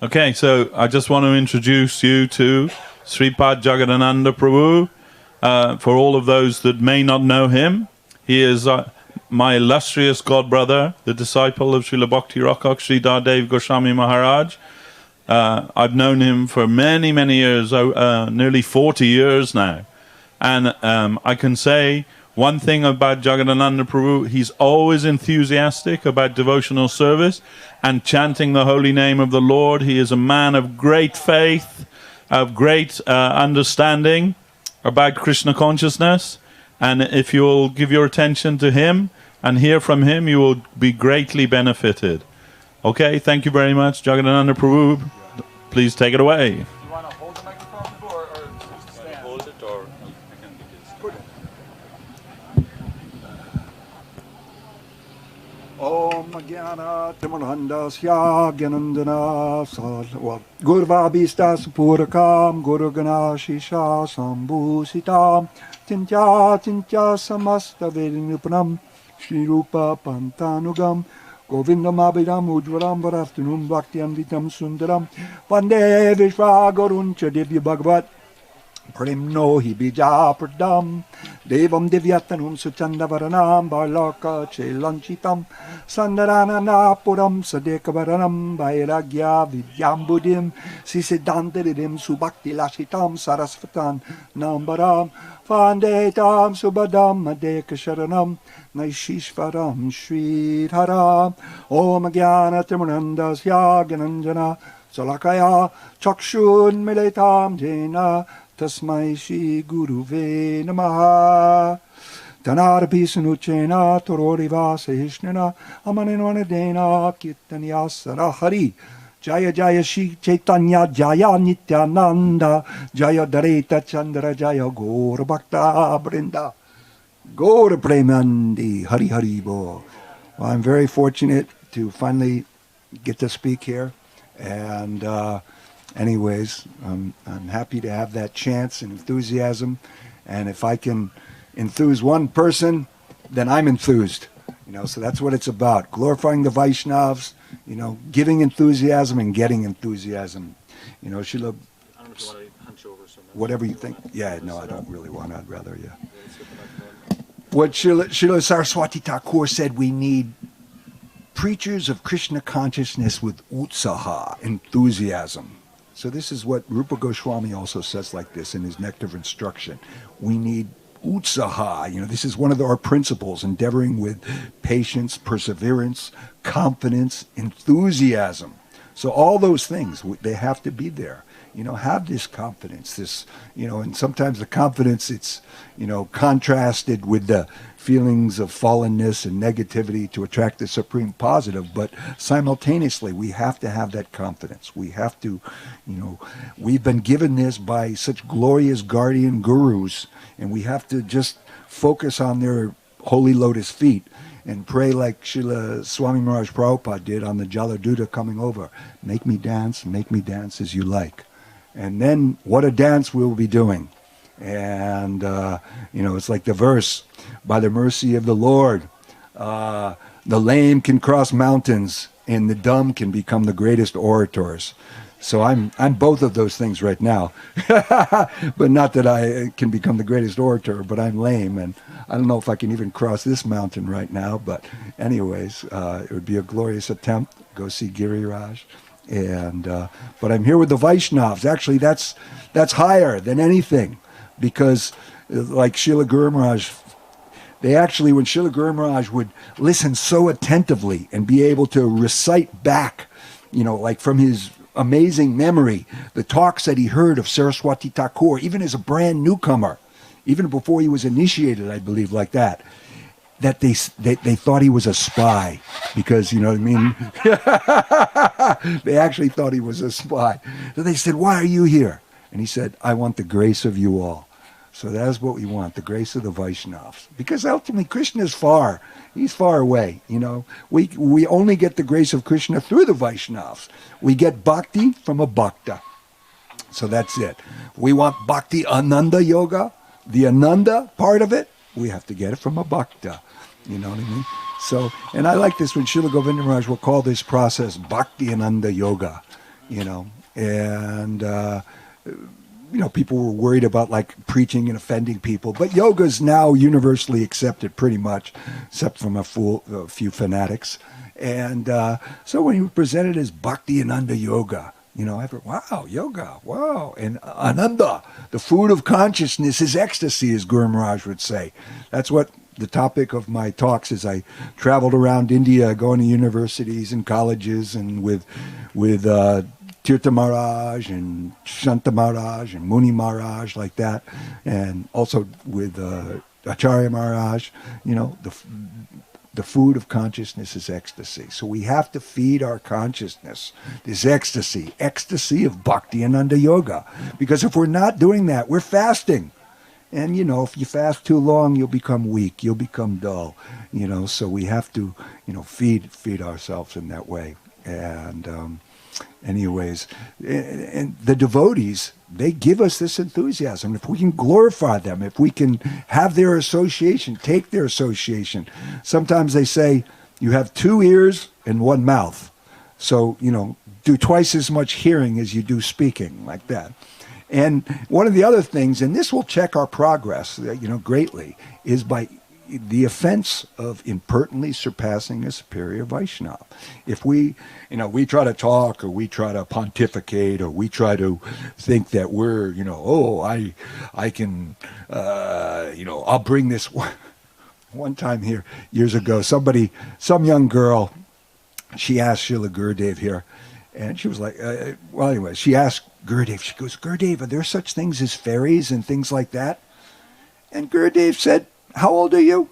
Okay, so I just want to introduce you to Sripad Jagadananda Prabhu. For all of those that may not know him, he is my illustrious godbrother, the disciple of Srila Bhakti Rakshak Sri Dadev Goswami Maharaj. I've known him for many, many years, nearly 40 years now. And I can say one thing about Jagadananda Prabhu: he's always enthusiastic about devotional service and chanting the holy name of the Lord. He is a man of great faith, of great understanding about Krishna consciousness. And if you'll give your attention to him and hear from him, you will be greatly benefited. Okay, thank you very much, Jagadananda Prabhu. Please take it away. You want to hold the microphone or stand? Hold it, or I can Put it. Om Jnana Timarandasya Gyanandana Sadhava Gurva Bistas Purakam Guru Ganashisha Sambhusitam Tintya Tintya Samasta Vedinupram Shri Rupa Pantanugam Govindam Abhidam Ujvaram Varaftunum Bhaktyam Vitam Sundaram Vande Vishvaguruncha Divya Bhagavat Premno hi bija pradam Devam divyatanum suchandavaranam Barlaka chelanchitam Sandaranana puram sadekavaranam Vairagya vidyam buddhim Sisidantaridim subhakti lashitam Sarasvatan nambaram Vandetam subhadam madeka sharanam Naishishvaram shridharam Om Jnana Timarandasya Gyananjana Salakaya Chakshun Miletam Jena Tasmai Shri Guruve Namaha Tanarapi Sanuchena Tororiva Sahishnana Amaninwanadena Kirtanya Sarahari Jaya Jaya Shri Chaitanya Jaya Nityananda Jaya Dareta Chandra Jaya Gaura Bhakta Brinda Gaura Premandi Hari Hari Bo. Well, I'm very fortunate to finally get to speak here, and anyways, I'm happy to have that chance and enthusiasm, and if I can enthuse one person, then I'm enthused. So that's what it's about: glorifying the Vaishnavas, giving enthusiasm and getting enthusiasm. Sheila, I don't know if you want to hunch over so much. Whatever you think. Yeah, no, I don't really want to. I'd rather, yeah. What Srila Saraswati Thakur said, we need preachers of Krishna consciousness with utsaha, enthusiasm. So this is what Rupa Goswami also says like this in his Nectar of Instruction. We need utsaha. This is one of our principles, endeavoring with patience, perseverance, confidence, enthusiasm. So all those things, they have to be there. Have this confidence, and sometimes the confidence, it's, contrasted with the feelings of fallenness and negativity to attract the supreme positive, but simultaneously we have to have that confidence. We have to, we've been given this by such glorious guardian gurus, and we have to just focus on their holy lotus feet and pray like Srila Swami Maharaj Prabhupada did on the Jaladuta coming over. Make me dance as you like. And then what a dance we'll be doing. And, it's like the verse, by the mercy of the Lord, the lame can cross mountains and the dumb can become the greatest orators. So I'm both of those things right now. But not that I can become the greatest orator, but I'm lame, and I don't know if I can even cross this mountain right now. But anyways, it would be a glorious attempt. Go see Giriraj. And but I'm here with the Vaishnavas. Actually, that's higher than anything, because like Srila Guru Maharaj, they actually, when Srila Guru Maharaj would listen so attentively and be able to recite back, like from his amazing memory, the talks that he heard of Saraswati Thakur, even as a brand newcomer, even before he was initiated, I believe, like that they thought he was a spy, because, you know what I mean? They actually thought he was a spy. So they said, why are you here? And he said, I want the grace of you all. So that's what we want, the grace of the Vaishnavas. Because ultimately Krishna is far. He's far away, We only get the grace of Krishna through the Vaishnavas. We get bhakti from a bhakta. So that's it. We want bhakti ananda yoga, the ananda part of it. we have to get it from a bhakta. You know what I mean? So, and I like this when Srila Govinda Maharaj will call this process Bhakti Ananda Yoga, you know, and, you know, people were worried about like preaching and offending people, but yoga is now universally accepted pretty much, except from a few fanatics. And so when he presented as Bhakti Ananda Yoga, you know, wow, yoga, wow. And Ananda, the food of consciousness, is ecstasy, as Guru Maharaj would say. That's what the topic of my talks is. I traveled around India, going to universities and colleges, and with Tirtha Maharaj and Shanta Maharaj and Muni Maharaj, like that, and also with Acharya Maharaj. You know, the food of consciousness is ecstasy. So we have to feed our consciousness this ecstasy of Bhakti Ananda Yoga. Because if we're not doing that, we're fasting. And, you know, if you fast too long, you'll become weak, you'll become dull, you know. So we have to, you know, feed ourselves in that way. And anyways, and the devotees, they give us this enthusiasm. If we can glorify them, if we can have their association, take their association. Sometimes they say, you have 2 ears and 1 mouth. So, you know, do twice as much hearing as you do speaking, like that. And one of the other things, and this will check our progress, you know, greatly, is by the offense of impertinently surpassing a superior Vaishnava. If we, you know, we try to talk, or we try to pontificate, or we try to think that we're, you know, oh, I can, you know, I'll bring this. One time here, years ago, some young girl, she asked Srila Gurudev here, and she was like, well, anyway, she asked Gurudev, she goes, Gurudev, are there such things as fairies and things like that? And Gurudev said, how old are you?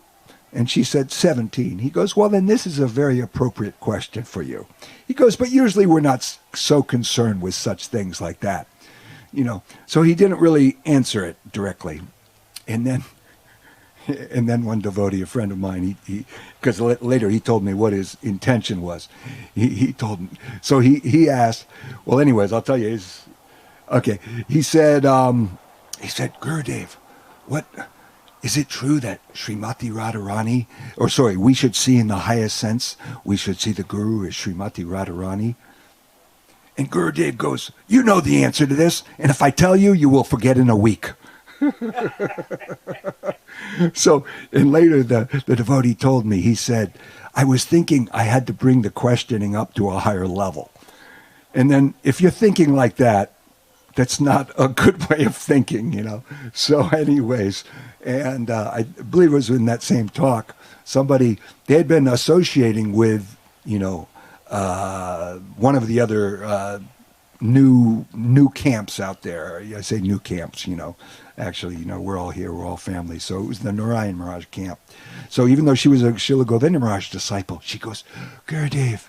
And she said, 17. He goes, well, then this is a very appropriate question for you. He goes, but usually we're not so concerned with such things like that. You know, so he didn't really answer it directly. And then one devotee, a friend of mine, because later he told me what his intention was. He told me, so he asked, well, anyways, I'll tell you. Okay, he said, Gurudev, what, is it true that Srimati Radharani, we should see in the highest sense, we should see the Guru as Srimati Radharani? And Gurudev goes, you know the answer to this, and if I tell you, you will forget in a week. So, and later the devotee told me, he said, I was thinking I had to bring the questioning up to a higher level. And then if you're thinking like that, that's not a good way of thinking, you know. So anyways, and I believe it was in that same talk, they had been associating with, you know, one of the other new camps out there. I say new camps, you know. Actually, you know, we're all here, we're all family. So it was the Narayan Maharaj camp. So even though she was a Srila Govinda Maharaj disciple, she goes, Gurudev,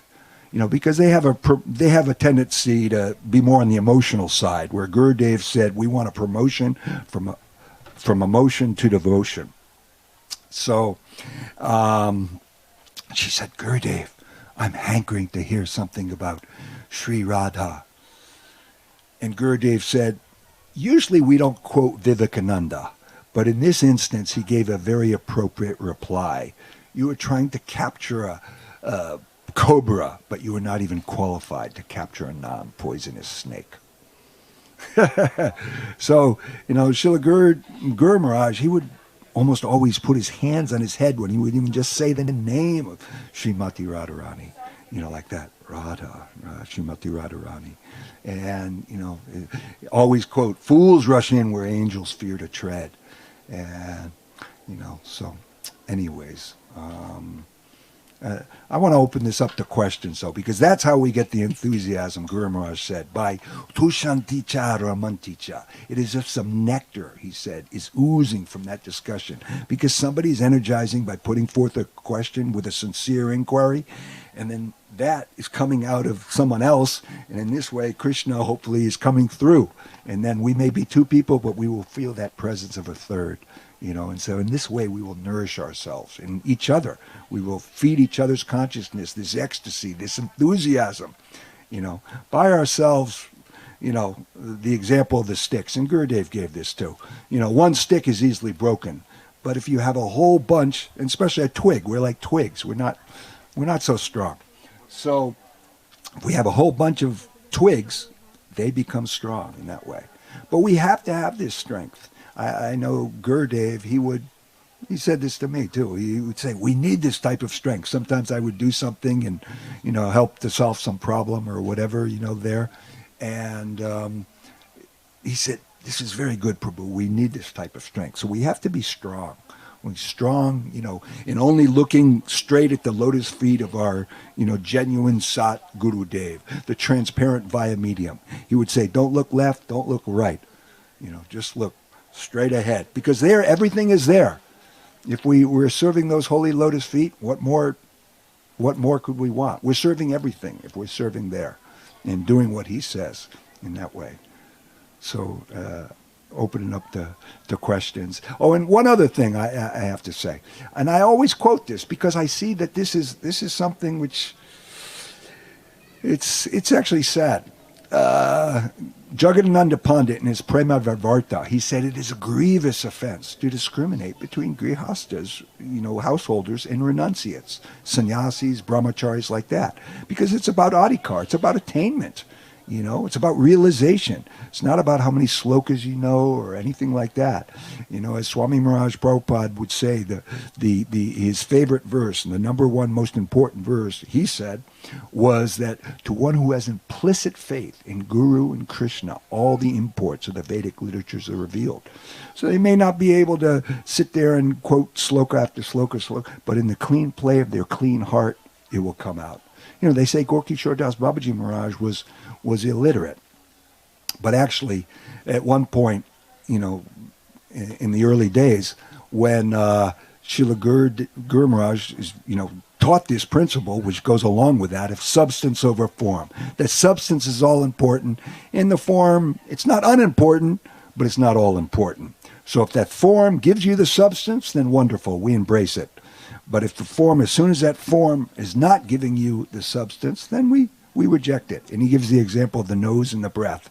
you know, because they have a tendency to be more on the emotional side, where Gurudev said we want a promotion from emotion to devotion. So she said, Gurudev, I'm hankering to hear something about Sri Radha. And Gurudev said, usually we don't quote Vivekananda, but in this instance he gave a very appropriate reply. You were trying to capture a cobra, but you were not even qualified to capture a non-poisonous snake. So, you know, Srila Guru Maharaj, he would almost always put his hands on his head when he would even just say the name of Srimati Radharani, you know, like that, Srimati Radharani. And, you know, always quote, fools rush in where angels fear to tread. And, you know, so anyways, I want to open this up to questions, though, because that's how we get the enthusiasm, Guru Maharaj said, by tushanticha ramanticha. It is as if some nectar, he said, is oozing from that discussion, because somebody's energizing by putting forth a question with a sincere inquiry, and then that is coming out of someone else, and in this way, Krishna hopefully is coming through. And then we may be 2 people, but we will feel that presence of a third. You know, and so in this way we will nourish ourselves and each other. We will feed each other's consciousness, this ecstasy, this enthusiasm, you know, by ourselves. You know, the example of the sticks, and Gurudev gave this too. You know, one stick is easily broken, But if you have a whole bunch, and especially a twig, we're like twigs. We're not so strong. So if we have a whole bunch of twigs, they become strong in that way. But we have to have this strength. I know Gurdev, he said this to me too. He would say, we need this type of strength. Sometimes I would do something and, help to solve some problem or whatever, there. And he said, this is very good, Prabhu. We need this type of strength. So we have to be strong. We're strong, in only looking straight at the lotus feet of our, genuine Sat Guru Dev, the transparent via medium. He would say, don't look left, don't look right. Just look straight ahead. Because there, everything is there. If we were serving those holy lotus feet, what more could we want? We're serving everything if we're serving there and doing what he says in that way. So opening up the questions. Oh, and one other thing I have to say, and I always quote this because I see that this is something which it's actually sad. Jagadananda Pandit in his Prema Varvarta, he said it is a grievous offense to discriminate between grihastas, householders, and renunciates, sannyasis, brahmacharis, like that, because it's about adhikar, it's about attainment. It's about realization. It's not about how many slokas you know or anything like that. As Swami Maharaj Prabhupada would say, his favorite verse, and the number one most important verse, he said, was that to one who has implicit faith in Guru and Krishna, all the imports of the Vedic literatures are revealed. So they may not be able to sit there and quote sloka after sloka, but in the clean play of their clean heart, it will come out. They say Gorky Shordas Babaji Maharaj was illiterate. But actually, at one point, in the early days, when Srila Guru Maharaj taught this principle, which goes along with that, of substance over form. That substance is all important. In the form, it's not unimportant, but it's not all important. So if that form gives you the substance, then wonderful, we embrace it. But if the form, as soon as that form is not giving you the substance, then we reject it. And he gives the example of the nose and the breath.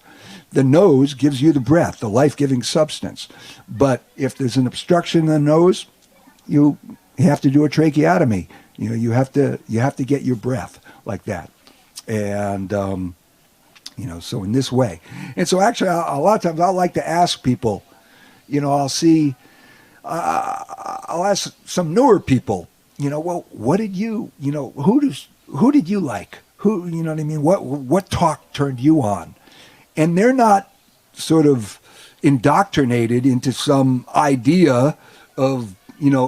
The nose gives you the breath, the life-giving substance. But if there's an obstruction in the nose, you have to do a tracheotomy. You have to get your breath like that. And, so in this way. And so actually, a lot of times I'll like to ask people, I'll ask some newer people, well, what did you, who did you like? Who, you know what I mean? What talk turned you on? And they're not sort of indoctrinated into some idea of,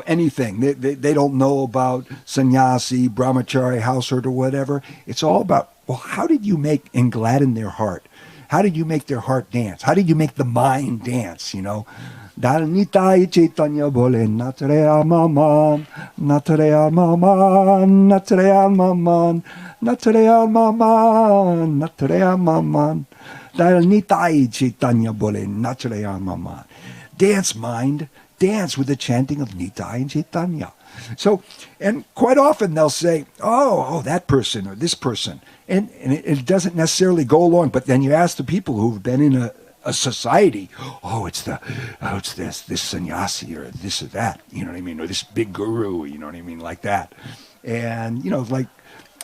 anything. They don't know about sannyasi, brahmachari, household, or whatever. It's all about, well, how did you make and gladden their heart? How did you make their heart dance? How did you make the mind dance, Dal nitai chaitanya bole natre almaman, natre almaman, natre almaman, natre almaman, natre almaman. Dal nitai chaitanya bole natre almaman. Dance, mind, dance with the chanting of Nitai and Chaitanya. So, and quite often they'll say, oh, that person or this person. And it doesn't necessarily go along. But then you ask the people who've been in a society, it's this sannyasi or this or that, you know what I mean? Or this big guru, you know what I mean? Like that. And,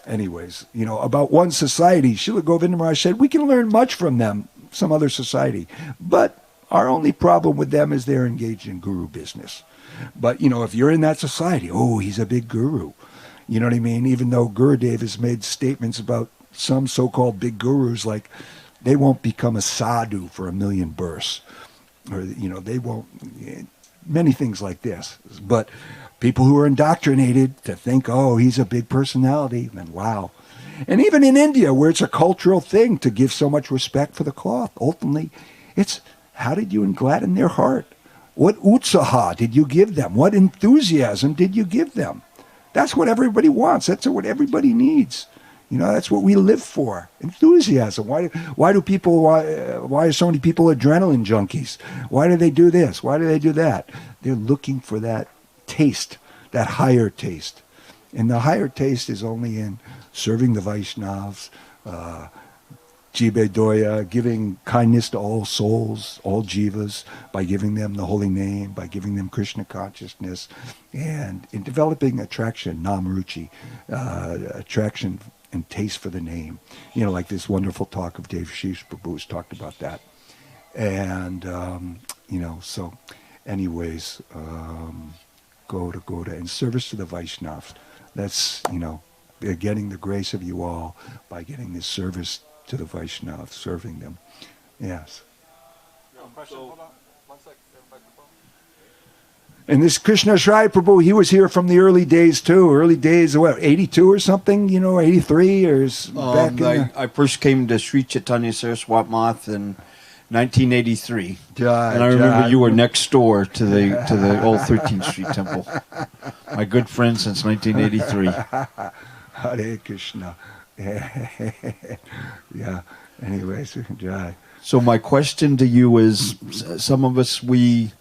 anyways, about one society, Srila Govinda Maharaj said, we can learn much from them, some other society. But our only problem with them is they're engaged in guru business. But, if you're in that society, he's a big guru. You know what I mean? Even though Gurudev has made statements about some so-called big gurus, like they won't become a sadhu for 1,000,000 births. Or, they won't, many things like this. But people who are indoctrinated to think, he's a big personality, then wow. And even in India, where it's a cultural thing to give so much respect for the cloth, ultimately, it's how did you gladden their heart? What utsaha did you give them? What enthusiasm did you give them? That's what everybody wants. That's what everybody needs. That's what we live for. Enthusiasm. Why are so many people adrenaline junkies? Why do they do this? Why do they do that? They're looking for that taste, that higher taste. And the higher taste is only in serving the Vaishnavas, Jive Doya, giving kindness to all souls, all jivas, by giving them the holy name, by giving them Krishna consciousness, and in developing attraction, namruchi, attraction and taste for the name. You know, like this wonderful talk of Devashish Prabhu has talked about that. And, you know, so anyways, Goda, in service to the Vaishnavas. That's, you know, getting the grace of you all by getting this service to the Vaishnavas, serving them. Yes. Question. Hold on. 1 second. And this Krishna Shrai Prabhu, he was here from the early days too. Early days, what, 82 or something? You know, 83 or back in the... I first came to Sri Chaitanya Saraswat Math in 1983, and I remember you were next door to the old 13th Street Temple. My good friend since 1983. Hare Krishna. Yeah. Anyways, Jai. So my question to you is, some of us, we,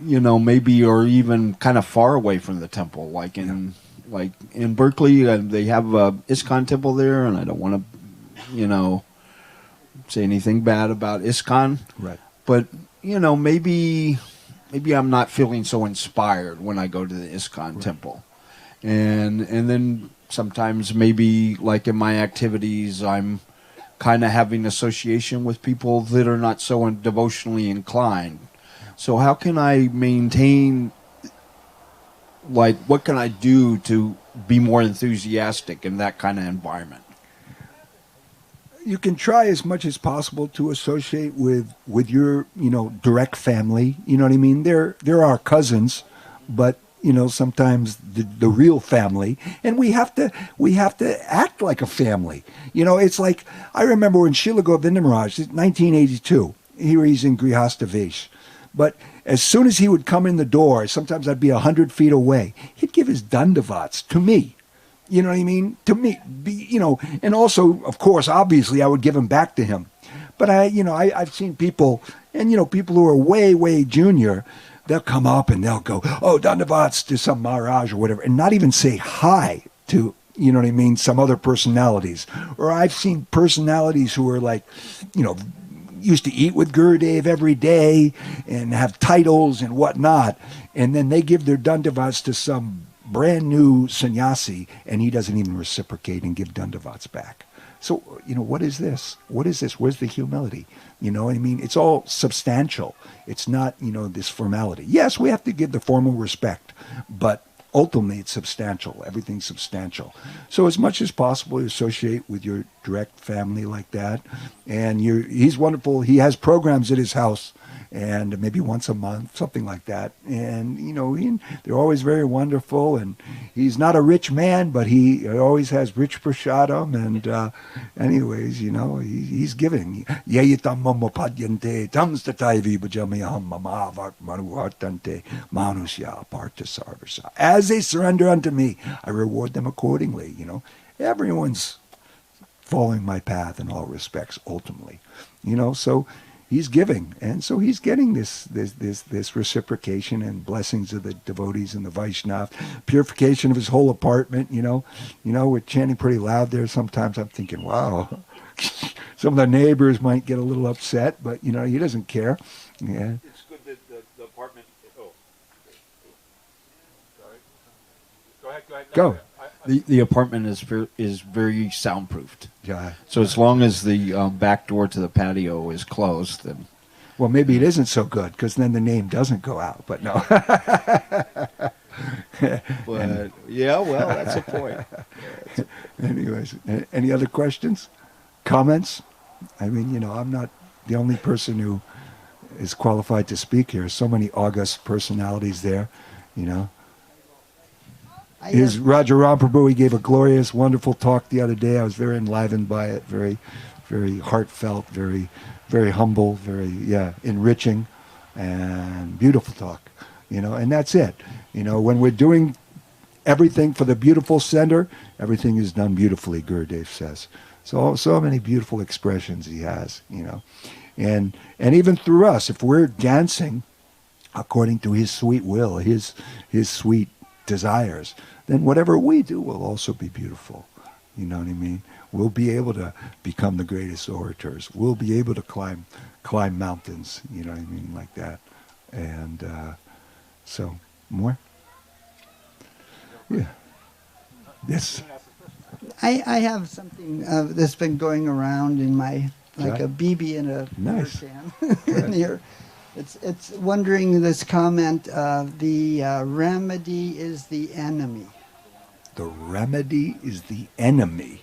you know, maybe are even kind of far away from the temple, like in Berkeley, they have a ISKCON temple there, and I don't want to, you know, say anything bad about ISKCON. Right. But, you know, maybe I'm not feeling so inspired when I go to the ISKCON temple. And then sometimes maybe like in my activities, I'm kind of having association with people that are not so devotionally inclined. So how can I maintain, like, what can I do to be more enthusiastic in that kind of environment? You can try as much as possible to associate with your, you know, direct family. You know what I mean? They're our cousins, but, you know, sometimes the real family, and we have to act like a family. You know, it's like, I remember when Srila Govinda Maharaj, 1982, here he's in Grihastha Vesh, but as soon as he would come in the door, sometimes I'd be 100 feet away, he'd give his dandavats to me. You know what I mean? To me, you know, and also, of course, obviously, I would give them back to him. But I've seen people, and, you know, people who are way, way junior, they'll come up and they'll go, oh, dandavats to some Maharaj or whatever, and not even say hi to, you know what I mean, some other personalities. Or I've seen personalities who are like, you know, used to eat with Gurudev every day and have titles and whatnot, and then they give their dandavats to some brand new sannyasi, and he doesn't even reciprocate and give dandavats back. So, you know, what is this? What is this? Where's the humility? You know what I mean? It's all substantial. It's not, you know, this formality. Yes, we have to give the formal respect, but ultimately it's substantial. Everything's substantial. So as much as possible, you associate with your direct family like that. And he's wonderful. He has programs at his house, and maybe once a month, something like that. And, you know, they're always very wonderful. And he's not a rich man, but he always has rich prasadam. And anyways, you know, he's giving. Yayitam mama padyante, tamstataivi bhajamayaham mamavat manuvartante manusya parta sarvasa. As they surrender unto me, I reward them accordingly, you know. Everyone's following my path in all respects, ultimately. You know, so he's giving, and so he's getting this reciprocation and blessings of the devotees and the Vaishnava, purification of his whole apartment. You know, we're chanting pretty loud there. Sometimes I'm thinking, wow, some of the neighbors might get a little upset, but you know, he doesn't care. Yeah. It's good that the apartment. Oh, Sorry. Go ahead. Go. the apartment is very soundproofed. Yeah. So as long as the back door to the patio is closed, then. Well, maybe it isn't so good, because then the name doesn't go out. But no. But yeah, well, that's a point. Anyways, any other questions, comments? I mean, you know, I'm not the only person who is qualified to speak here. So many august personalities there, you know. Here's Rajaram Prabhu. He gave a glorious, wonderful talk the other day. I was very enlivened by it. Very, very heartfelt. Very, very humble. Very, enriching, and beautiful talk. You know, and that's it. You know, when we're doing everything for the beautiful center, everything is done beautifully, Gurudev says. So many beautiful expressions he has. You know, and even through us, if we're dancing according to his sweet will, his sweet desires, then whatever we do will also be beautiful. You know what I mean? We'll be able to become the greatest orators. We'll be able to climb mountains. You know what I mean, like that. And so, more? Yeah. Yes. I have something that's been going around in my, like Okay. a BB in a Nice. beer can in here. It's wondering this comment, the remedy is the enemy. The remedy is the enemy.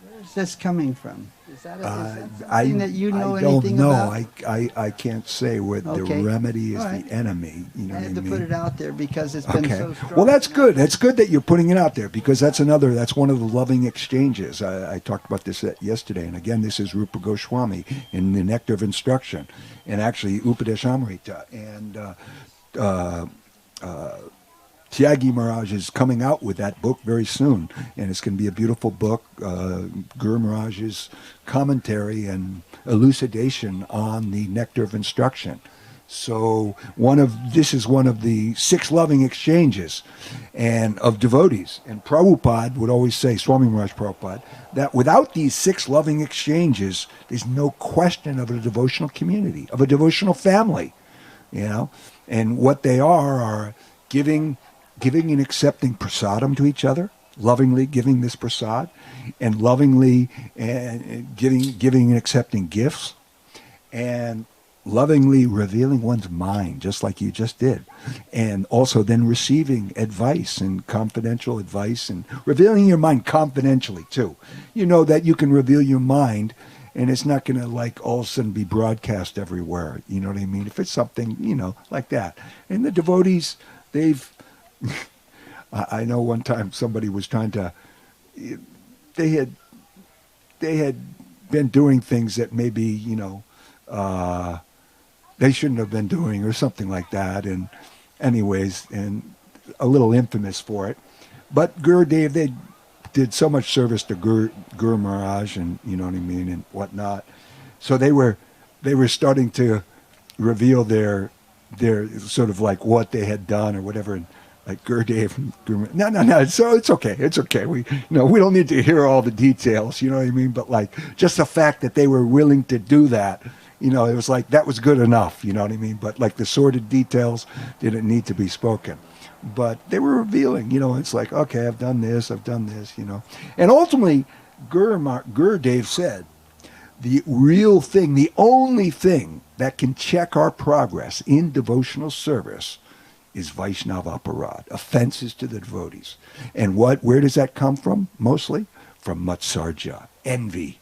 Where's this coming from? Is that, is that something I that you know I anything don't know. about? I can't say what Okay. the remedy is. All right. The enemy. You know I what had I to mean? put it out there because it's been Okay. so strong. Well, that's good. That's good that you're putting it out there because that's one of the loving exchanges. I talked about this yesterday, and again, this is Rupa Goswami in the Nectar of Instruction, and actually Upadeshamrita, and Tyagi Maharaj is coming out with that book very soon, and it's going to be a beautiful book. Guru Maharaj's commentary and elucidation on the Nectar of Instruction. So this is one of the 6 loving exchanges and of devotees. And Prabhupada would always say, Swami Maharaj Prabhupada, that without these 6 loving exchanges, there's no question of a devotional community, of a devotional family. You know, and what they are giving and accepting prasadam to each other, lovingly giving this prasad, and lovingly and giving and accepting gifts, and lovingly revealing one's mind, just like you just did, and also then receiving advice and confidential advice and revealing your mind confidentially too. You know that you can reveal your mind and it's not going to like all of a sudden be broadcast everywhere. You know what I mean? If it's something, you know, like that. And the devotees, I know one time somebody was trying to, they had been doing things that maybe, you know, they shouldn't have been doing or something like that. And anyways, and a little infamous for it. But Gurudev, they did so much service to Guru Maharaj and, you know what I mean, and whatnot. So they were starting to reveal their sort of like what they had done or whatever. And like Gurudev, no. So it's okay. We don't need to hear all the details. You know what I mean? But like just the fact that they were willing to do that, you know, it was like that was good enough. You know what I mean? But like the sordid details didn't need to be spoken. But they were revealing. You know, it's like, okay, I've done this. You know, and ultimately, Gurudev said, the real thing, the only thing that can check our progress in devotional service is Vaishnava aparad, offenses to the devotees. And where does that come from? Mostly from matsarja, envy.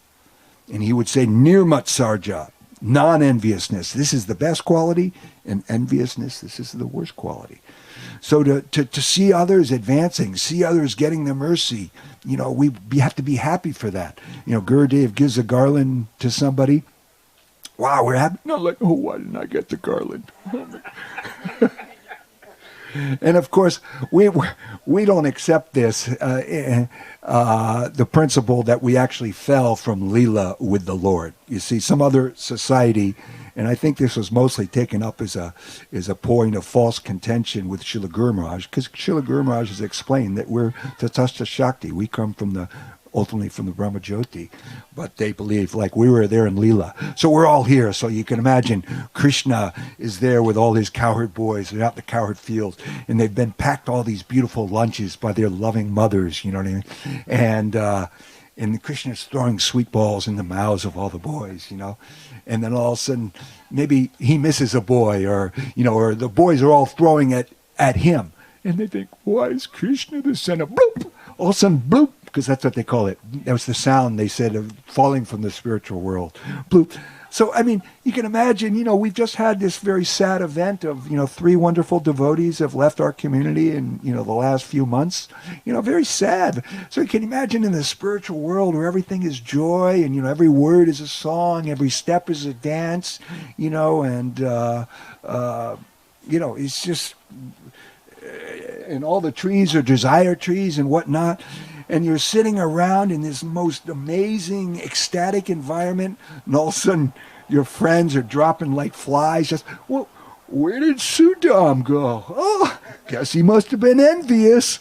And he would say nirmatsarja, non-enviousness. This is the best quality, and enviousness, this is the worst quality. So to see others advancing, see others getting the mercy, you know, we have to be happy for that. You know, Gurudev gives a garland to somebody. Wow, we're happy. Not like, oh, why didn't I get the garland? And of course, we don't accept this, the principle that we actually fell from Leela with the Lord. You see, some other society, and I think this was mostly taken up as a point of false contention with Srila Guru Maharaj, because Srila Guru Maharaj has explained that we're Tatastha Shakti. We come ultimately from the Brahma Jyoti, but they believe like we were there in Leela. So we're all here. So you can imagine Krishna is there with all his cowherd boys. They're out in the cowherd fields, and they've been packed all these beautiful lunches by their loving mothers, you know what I mean? And Krishna's throwing sweet balls in the mouths of all the boys, you know? And then all of a sudden, maybe he misses a boy, or, you know, or the boys are all throwing at him. And they think, why is Krishna the son of bloop? All of a sudden, bloop, because that's what they call it. That was the sound, they said, of falling from the spiritual world. Bloop. So, I mean, you can imagine, you know, we've just had this very sad event of, you know, 3 wonderful devotees have left our community in, you know, the last few months. You know, very sad. So you can imagine in the spiritual world where everything is joy and, you know, every word is a song, every step is a dance, you know, and, you know, it's just, and all the trees are desire trees and whatnot. And you're sitting around in this most amazing, ecstatic environment, and all of a sudden your friends are dropping like flies. Just, well, where did Sudam go? Oh, Guess he must have been envious.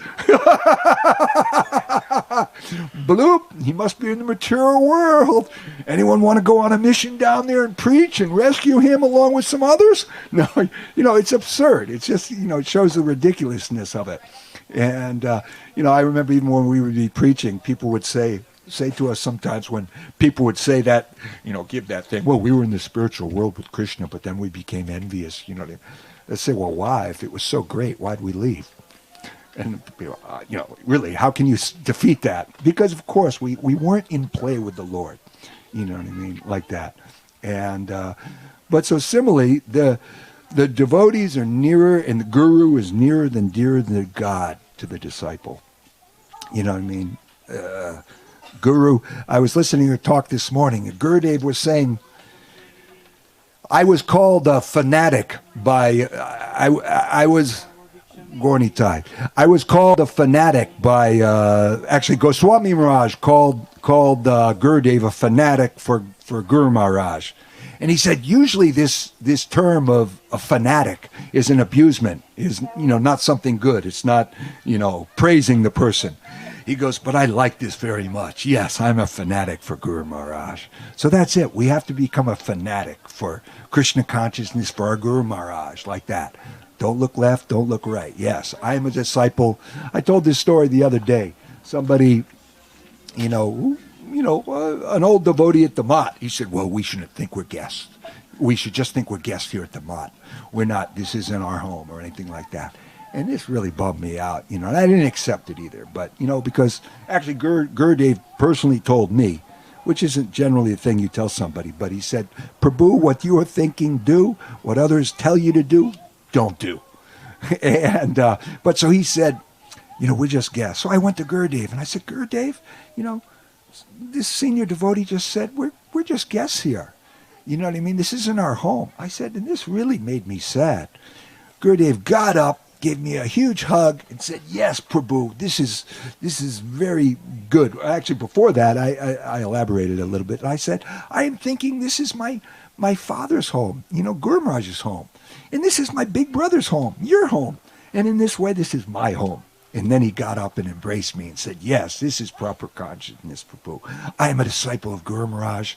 Bloop, he must be in the mature world. Anyone want to go on a mission down there and preach and rescue him along with some others? No, it's absurd. It's just, it shows the ridiculousness of it. And, I remember even when we would be preaching, people would say to us sometimes when people would say that, give that thing, well, we were in the spiritual world with Krishna, but then we became envious, They'd say, well, why? If it was so great, why'd we leave? And, really, how can you defeat that? Because, of course, we weren't in play with the Lord, you know what I mean, like that. And, but so similarly, the devotees are nearer, and the guru is nearer than dearer than God to the disciple. You know what I mean? Guru, I was listening to a talk this morning, and Gurudev was saying, I was called a fanatic by, I was Gornitai. I was called a fanatic by, actually Goswami Maharaj called Gurudev a fanatic for Guru Maharaj. And he said, usually this term of a fanatic is an abusement, is, not something good. It's not, praising the person. He goes, but I like this very much. Yes, I'm a fanatic for Guru Maharaj. So that's it. We have to become a fanatic for Krishna consciousness, for our Guru Maharaj, like that. Don't look left, don't look right. Yes, I am a disciple. I told this story the other day. Somebody, an old devotee at the Mott, he said, well, we shouldn't think we're guests. We should just think we're guests here at the Mott. We're not, this isn't our home or anything like that. And this really bummed me out, and I didn't accept it either. But, because actually Gurudev personally told me, which isn't generally a thing you tell somebody, but he said, Prabhu, what you are thinking, do. What others tell you to do, don't do. And, but so he said, we're just guests. So I went to Gurudev, and I said, Gurudev, this senior devotee just said, we're just guests here. You know what I mean? This isn't our home. I said, and this really made me sad. Gurudev got up, gave me a huge hug and said, yes, Prabhu, this is very good. Actually, before that, I elaborated a little bit. I said, I am thinking this is my father's home, Guru Maharaj's home. And this is my big brother's home, your home. And in this way, this is my home. And then he got up and embraced me and said, yes, this is proper consciousness, Prabhu. I am a disciple of Guru Maharaj,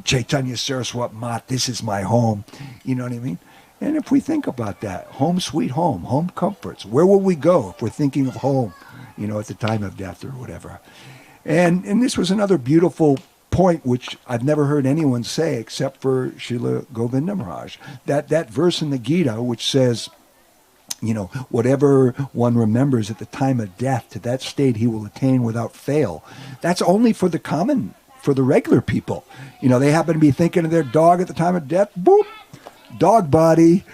Chaitanya Saraswat Mat, this is my home. You know what I mean? And if we think about that, home sweet home comforts, where will we go if we're thinking of home, at the time of death or whatever? And this was another beautiful point which I've never heard anyone say except for Srila Govinda Maharaj. That verse in the Gita which says, whatever one remembers at the time of death, to that state he will attain without fail. That's only for the regular people. They happen to be thinking of their dog at the time of death, boop, dog body.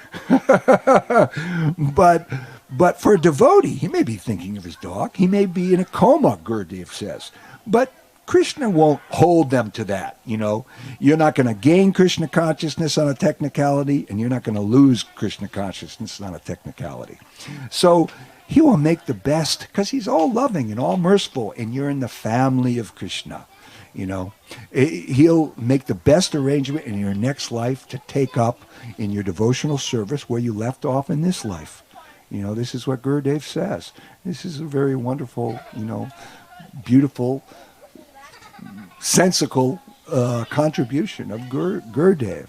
but for a devotee, he may be thinking of his dog. He may be in a coma, Gurudev says. But Krishna won't hold them to that, You're not going to gain Krishna consciousness on a technicality, and you're not going to lose Krishna consciousness on a technicality. So he will make the best, because he's all loving and all merciful, and you're in the family of Krishna. He'll make the best arrangement in your next life to take up in your devotional service where you left off in this life. This is what Gurudev says. This is a very wonderful, beautiful, sensical contribution of Gurudev.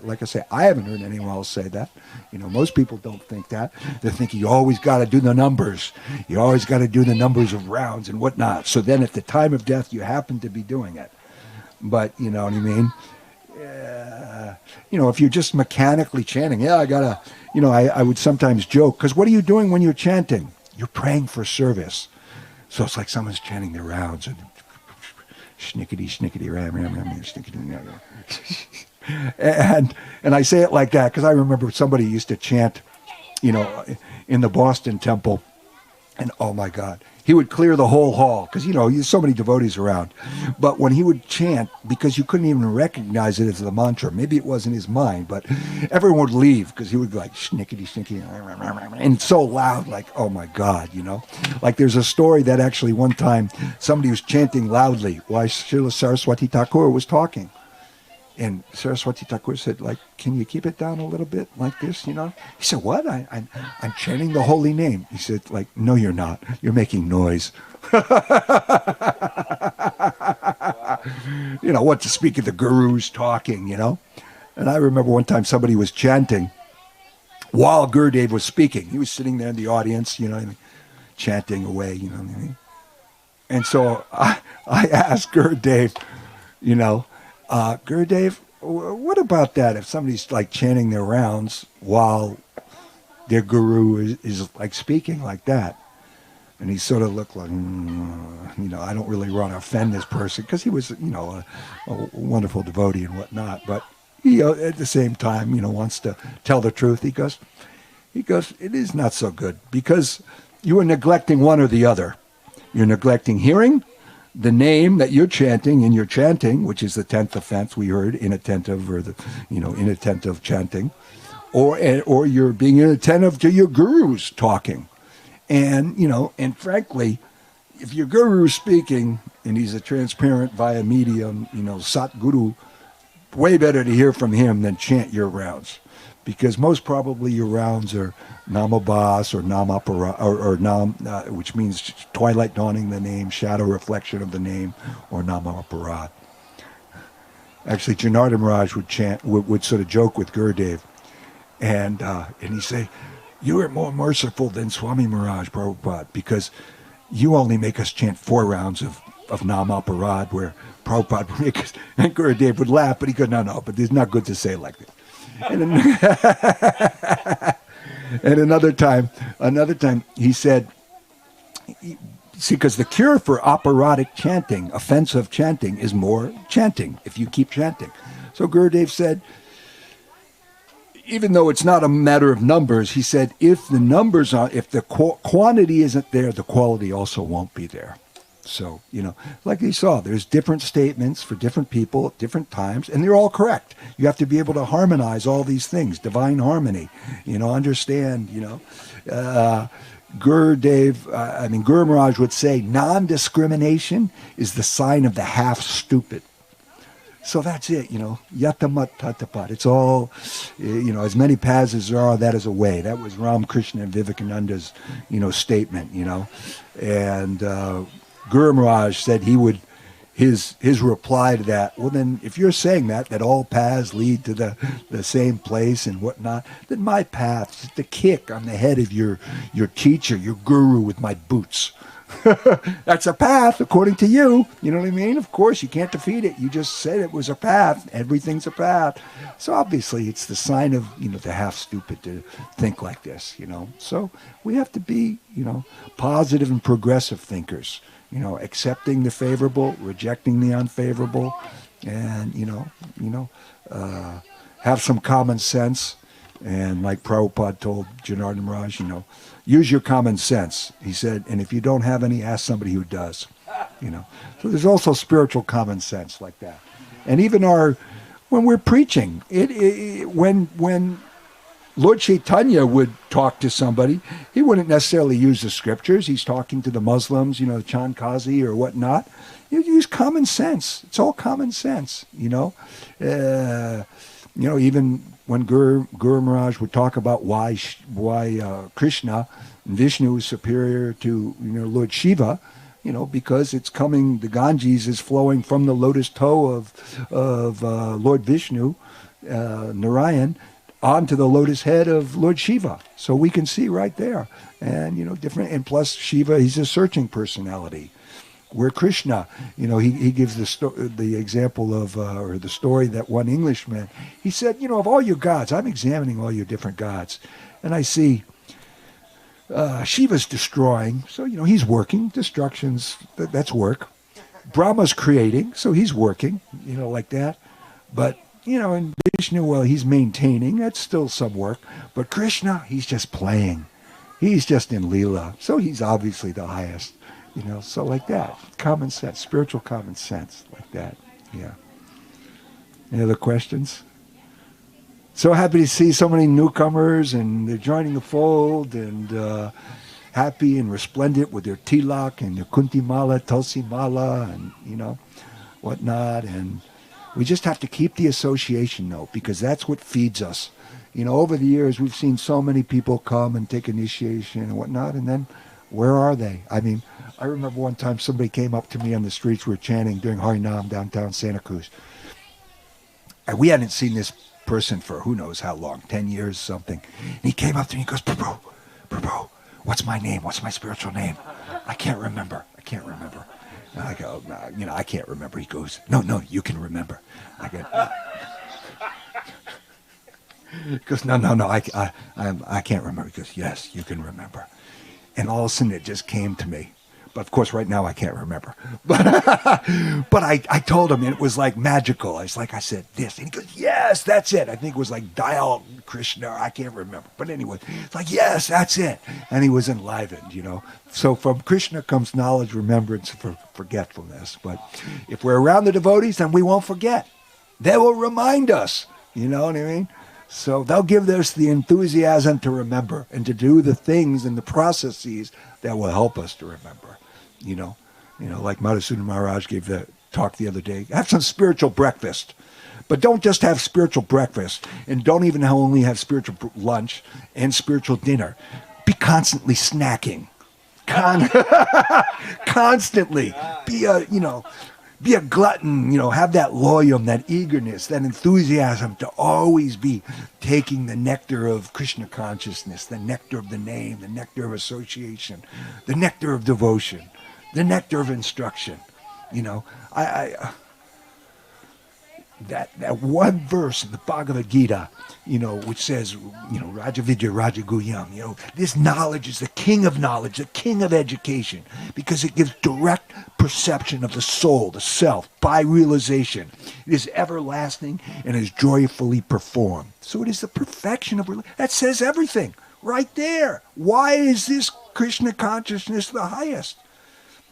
Like I say, I haven't heard anyone else say that. Most people don't think that. They think you always got to do the numbers. You always got to do the numbers of rounds and whatnot. So then at the time of death, you happen to be doing it. But, you know what I mean? If you're just mechanically chanting, I got to, I would sometimes joke, because what are you doing when you're chanting? You're praying for service. So it's like someone's chanting their rounds and schnickety, schnickety, ram, ram, ram, schnickety, ram, ram. And I say it like that because I remember somebody used to chant, in the Boston temple, and oh my God, he would clear the whole hall because, there's so many devotees around. But when he would chant, because you couldn't even recognize it as the mantra, maybe it was in his mind, but everyone would leave because he would be like, schnickety, schnickety, and so loud, like, oh my God, Like there's a story that actually one time somebody was chanting loudly while Srila Saraswati Thakur was talking. And Saraswati Thakur said, like, can you keep it down a little bit like this, you know? He said, what? I'm chanting the holy name. He said, like, no, you're not. You're making noise. You know, what to speak of the gurus talking, you know? And I remember one time somebody was chanting while Gurudev was speaking. He was sitting there in the audience, you know, chanting away, you know what I mean? And so I asked Gurudev, you know, Gurudev, what about that if somebody's like chanting their rounds while their guru is like speaking like that? And he sort of looked like, you know, I don't really want to offend this person, because he was, you know, a wonderful devotee and whatnot. But he, at the same time, you know, wants to tell the truth. He goes, it is not so good, because you are neglecting one or the other. You're neglecting hearing the name that you're chanting in your chanting, which is the 10th offense we heard, inattentive, or the, you know, inattentive chanting, or you're being inattentive to your guru's talking. And, you know, and frankly, if your guru is speaking and he's a transparent via medium, you know, Satguru, way better to hear from him than chant your rounds. Because most probably your rounds are Namabhas or Namapara, or Nam, which means twilight dawning the name, shadow reflection of the name, or Namaparad. Actually, Janardhan Maharaj would sort of joke with Gurudev, and he'd say, you are more merciful than Swami Maharaj, Prabhupada, because you only make us chant 4 rounds of Namaparad, where Prabhupada would make us, and Gurudev would laugh, but he goes, no, but it's not good to say it like this. And, and another time, he said, see, because the cure for operatic chanting, offensive chanting, is more chanting, if you keep chanting. So Gurudev said, even though it's not a matter of numbers, he said, if the numbers are, if the quantity isn't there, the quality also won't be there. So, you know, like you saw, there's different statements for different people at different times, and they're all correct. You have to be able to harmonize all these things, divine harmony, you know, understand, you know. Guru Maharaj would say, non-discrimination is the sign of the half-stupid. So that's it, you know, yatamat tatapat. It's all, you know, as many paths as there are, that is a way. That was Ramakrishna and Vivekananda's, you know, statement, you know. And Guru Maharaj said he would, his reply to that, well then, if you're saying that all paths lead to the same place and whatnot, then my path is the kick on the head of your teacher, your guru, with my boots. That's a path, according to you. You know what I mean? Of course, you can't defeat it. You just said it was a path. Everything's a path. So obviously, it's the sign of, you know, the half-stupid to think like this, you know. So we have to be, you know, positive and progressive thinkers, you know, accepting the favorable, rejecting the unfavorable, and, you know, have some common sense. And like Prabhupada told Janardhan Maharaj, you know, use your common sense. He said, and if you don't have any, ask somebody who does. You know, so there's also spiritual common sense like that. And even when we're preaching, when Lord Chaitanya would talk to somebody, he wouldn't necessarily use the scriptures. He's talking to the Muslims, you know, Chan Kazi or whatnot. You use common sense. It's all common sense, you know. You know, even when Guru Maharaj would talk about why Krishna and Vishnu is superior to, you know, Lord Shiva, you know, because it's coming, the Ganges is flowing from the lotus toe of Lord Vishnu, Narayan, onto the lotus head of Lord Shiva. So we can see right there. And, you know, different, and plus Shiva, he's a searching personality. Where Krishna, you know, he gives the example of, or the story that one Englishman, he said, you know, of all your gods, I'm examining all your different gods, and I see Shiva's destroying, so, you know, he's working, destruction's, that's work. Brahma's creating, so he's working, you know, like that. But, you know, in Vishnu, well, he's maintaining, that's still some work. But Krishna, he's just playing. He's just in Leela, so he's obviously the highest. You know, so like that. Common sense, spiritual common sense, like that. Yeah. Any other questions? So happy to see so many newcomers, and they're joining the fold, and happy and resplendent with their tilak and their kunti mala, tulsi mala, and, you know, whatnot. And We just have to keep the association, though, because that's what feeds us. You know, over the years, we've seen so many people come and take initiation and whatnot, and then where are they? I mean, I remember one time somebody came up to me on the streets. We were chanting during Harinam downtown Santa Cruz. And we hadn't seen this person for who knows how long, 10 years, something. And he came up to me and goes, Prabhu, what's my name? What's my spiritual name? I can't remember. And I go, I can't remember. He goes, no, you can remember. I go, he goes, no, I can't remember. He goes, yes, you can remember. And all of a sudden it just came to me. But of course, right now I can't remember. But I told him, and it was like magical. I said this. And he goes, yes, that's it. I think it was like Dial Krishna. I can't remember. But anyway, it's like, yes, that's it. And he was enlivened, you know. So from Krishna comes knowledge, remembrance, forgetfulness. But if we're around the devotees, then we won't forget. They will remind us. You know what I mean? So they'll give us the enthusiasm to remember and to do the things and the processes that will help us to remember. You know, like Madhusudana Maharaj gave the talk the other day. Have some spiritual breakfast. But don't just have spiritual breakfast, and don't even only have spiritual lunch and spiritual dinner. Be constantly snacking. Constantly. Be a glutton, have that loyum, that eagerness, that enthusiasm to always be taking the nectar of Krishna consciousness, the nectar of the name, the nectar of association, the nectar of devotion, the nectar of instruction. That one verse in the Bhagavad Gita, which says, Raja Vidya, Raja Guhyam, this knowledge is the king of knowledge, the king of education, because it gives direct perception of the soul, the self, by realization. It is everlasting and is joyfully performed. So it is the perfection of that says everything right there. Why is this Krishna consciousness the highest?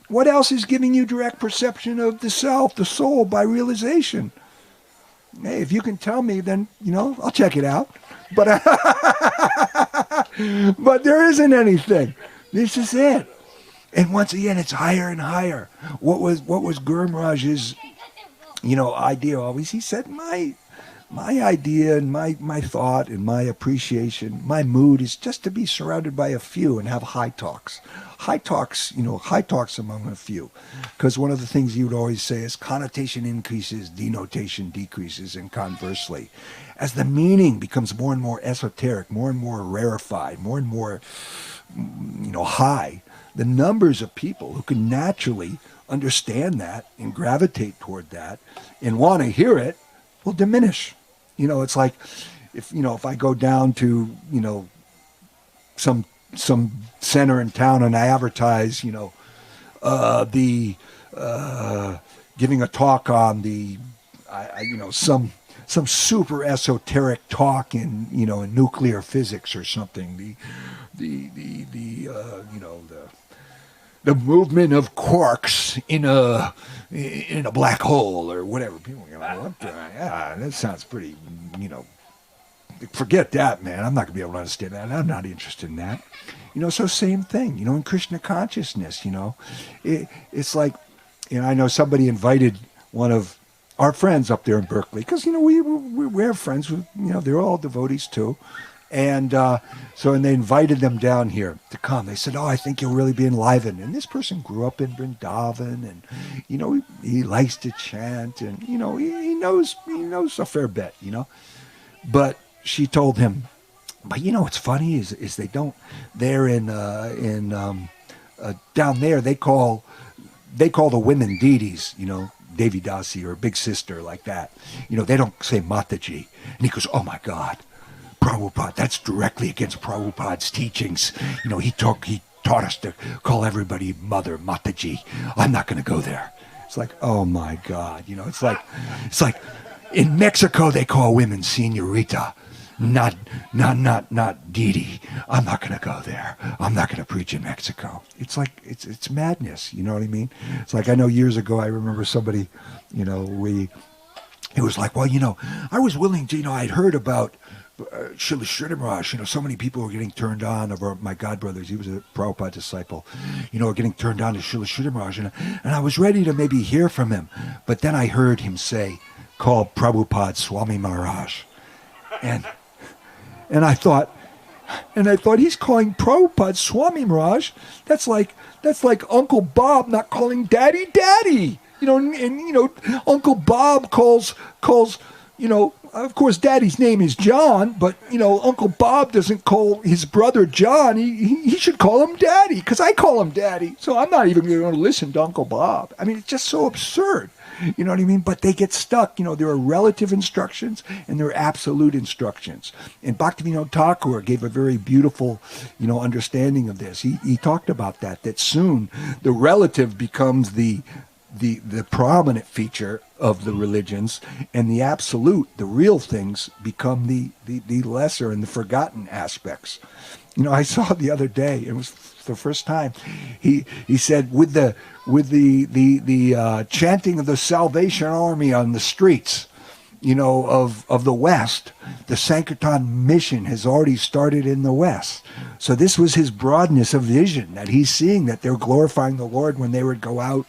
What else is giving you direct perception of the self, the soul, by realization? Hey, if you can tell me, then, I'll check it out. But but there isn't anything. This is it. And once again, it's higher and higher. What was Guru Maharaj's, idea always? He said, my idea and my thought and my appreciation, my mood is just to be surrounded by a few and have high talks. High talks among a few. Because one of the things he would always say is connotation increases, denotation decreases, and conversely. As the meaning becomes more and more esoteric, more and more rarefied, more and more, high, the numbers of people who can naturally understand that and gravitate toward that and want to hear it will diminish. It's like if I go down to, some center in town and I advertise, giving a talk on some super esoteric talk in, in nuclear physics or something, the movement of quarks in a black hole or whatever. People are going, that sounds pretty, forget that, man. I'm not going to be able to understand that. I'm not interested in that. So same thing, in Krishna consciousness, it's like, I know somebody invited one of our friends up there in Berkeley because, we have friends who, they're all devotees too. And and they invited them down here to come. They said, I think you'll really be enlivened. And this person grew up in Vrindavan and, he likes to chant and, he knows a fair bit, But she told him, but what's funny is they don't, they're down there, they call the women deities, Devi Dasi or Big Sister like that. They don't say Mataji. And he goes, oh my God. Prabhupada, that's directly against Prabhupada's teachings. He taught us to call everybody Mother, Mataji. I'm not going to go there. It's like, oh my God. It's like in Mexico they call women Senorita, not Didi. I'm not going to go there. I'm not going to preach in Mexico. It's like, it's madness. You know what I mean? It's like, I know years ago, I remember somebody, it was like, well, I was willing to, I'd heard about Srila Sridhar Maharaj, so many people were getting turned on, of my godbrothers, he was a Prabhupada disciple, were getting turned on to Srila Sridhar Maharaj, and I was ready to maybe hear from him, but then I heard him say, called Prabhupada Swami Maharaj. And I thought he's calling Prabhupada Swami Maharaj. That's like Uncle Bob not calling Daddy Daddy. Uncle Bob calls, of course, Daddy's name is John, but, Uncle Bob doesn't call his brother John. He should call him Daddy, because I call him Daddy. So I'm not even going to listen to Uncle Bob. I mean, it's just so absurd. You know what I mean? But they get stuck. There are relative instructions and there are absolute instructions. And Bhaktivinoda Thakur gave a very beautiful, understanding of this. He talked about that soon the relative becomes the prominent feature of the religions, and the absolute, the real things, become the lesser and the forgotten aspects. I saw the other day, it was the first time, he said with the chanting of the Salvation Army on the streets, of the West, the Sankirtan mission has already started in the West. So this was his broadness of vision, that he's seeing that they're glorifying the Lord when they would go out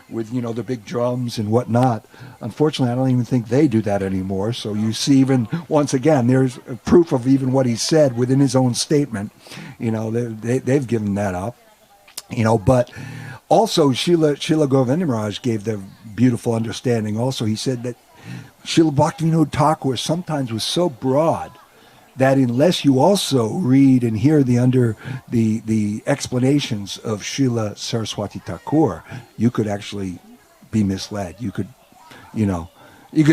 with, the big drums and whatnot. Unfortunately, I don't even think they do that anymore. So you see, even once again, there's proof of even what he said within his own statement. They've given that up. But also Srila Govinda Maharaj gave the beautiful understanding. Also, he said that Srila Bhaktivinoda Thakur sometimes was so broad that unless you also read and hear the explanations of Srila Saraswati Thakur, you could actually be misled. You could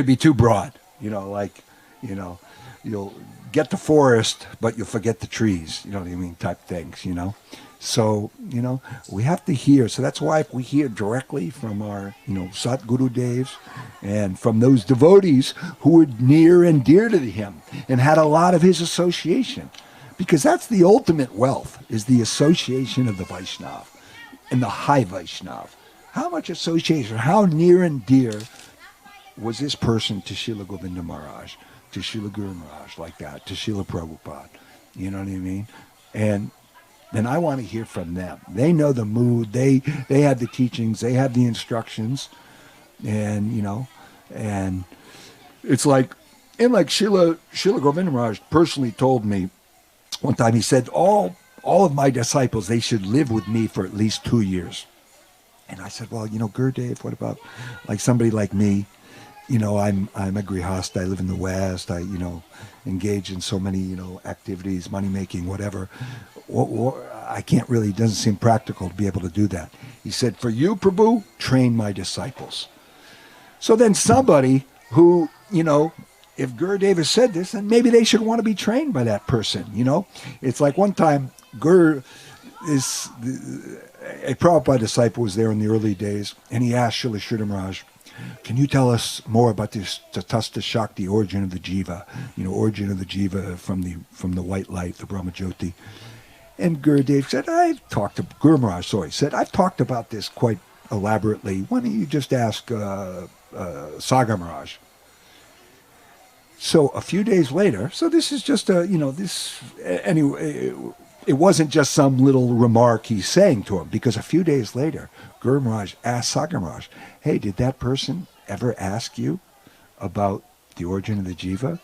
be too broad. You'll get the forest, but you'll forget the trees. You know what I mean? Type things. So, we have to hear. So that's why if we hear directly from our, Satguru Devs and from those devotees who were near and dear to him and had a lot of his association, because that's the ultimate wealth, is the association of the Vaishnava and the high Vaishnava. How much association, how near and dear was this person to Srila Govinda Maharaj, to Srila Guru Maharaj, like that, to Srila Prabhupada? You know what I mean? And then I want to hear from them. They know the mood. They have the teachings. They have the instructions, and and it's like Srila Govinda Maharaj personally told me one time. He said all of my disciples, they should live with me for at least 2 years. And I said, well, Gurudev, what about like somebody like me? I'm a grihasta. I live in the West. I engage in so many activities, money making, whatever. I can't really, it doesn't seem practical to be able to do that. He said, for you, Prabhu, train my disciples. So then somebody who, if Gurudev has said this, then maybe they should want to be trained by that person, It's like one time, a Prabhupada disciple was there in the early days, and he asked Srila Sridhar Maharaj, can you tell us more about this Tatastha Shakti, origin of the Jiva, origin of the Jiva from the white light, the Brahma Jyoti? And Gurudev said, Guru Maharaj said, I've talked about this quite elaborately. Why don't you just ask Sagar Maharaj? So a few days later, so this is just anyway, it wasn't just some little remark he's saying to him, because a few days later, Guru Maharaj asked Sagar Maharaj, hey, did that person ever ask you about the origin of the Jiva?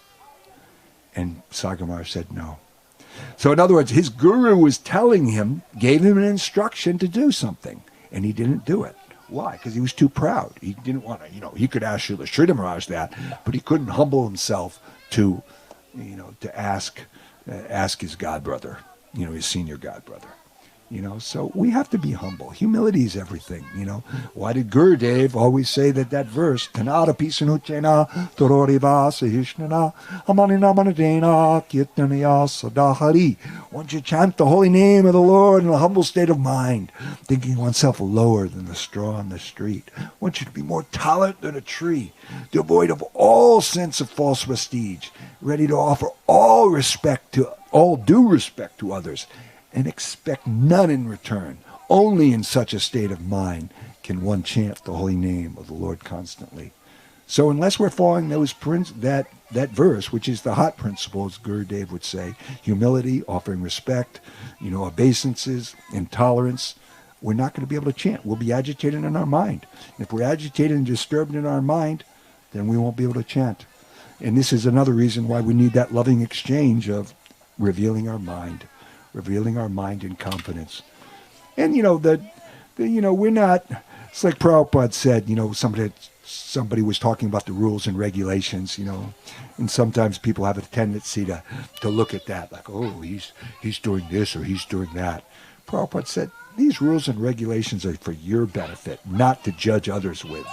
And Sagar Maharaj said no. So in other words, his guru was telling him, gave him an instruction to do something, and he didn't do it. Why? Because he was too proud. He didn't want to, he could ask Srila Sridhar Maharaj that, but he couldn't humble himself to ask his godbrother, his senior godbrother. So we have to be humble. Humility is everything, Why did Gurudev always say that verse, Tanada Pisanuchena, Tororiva Sahishnana, Amanina Manadena, Kirtanaya Sadahari. One should chant the holy name of the Lord in a humble state of mind, thinking oneself lower than the straw on the street. One should be more tolerant than a tree, devoid of all sense of false prestige, ready to offer all due respect to others, and expect none in return. Only in such a state of mind can one chant the holy name of the Lord constantly. So unless we're following that verse, which is the hot principle, as Gurudev would say, humility, offering respect, obeisances, intolerance, we're not going to be able to chant. We'll be agitated in our mind. If we're agitated and disturbed in our mind, then we won't be able to chant. And this is another reason why we need that loving exchange of revealing our mind in confidence. And we're not. It's like Prabhupada said. Somebody was talking about the rules and regulations. And sometimes people have a tendency to look at that like, oh, he's doing this or he's doing that. Prabhupada said these rules and regulations are for your benefit, not to judge others with.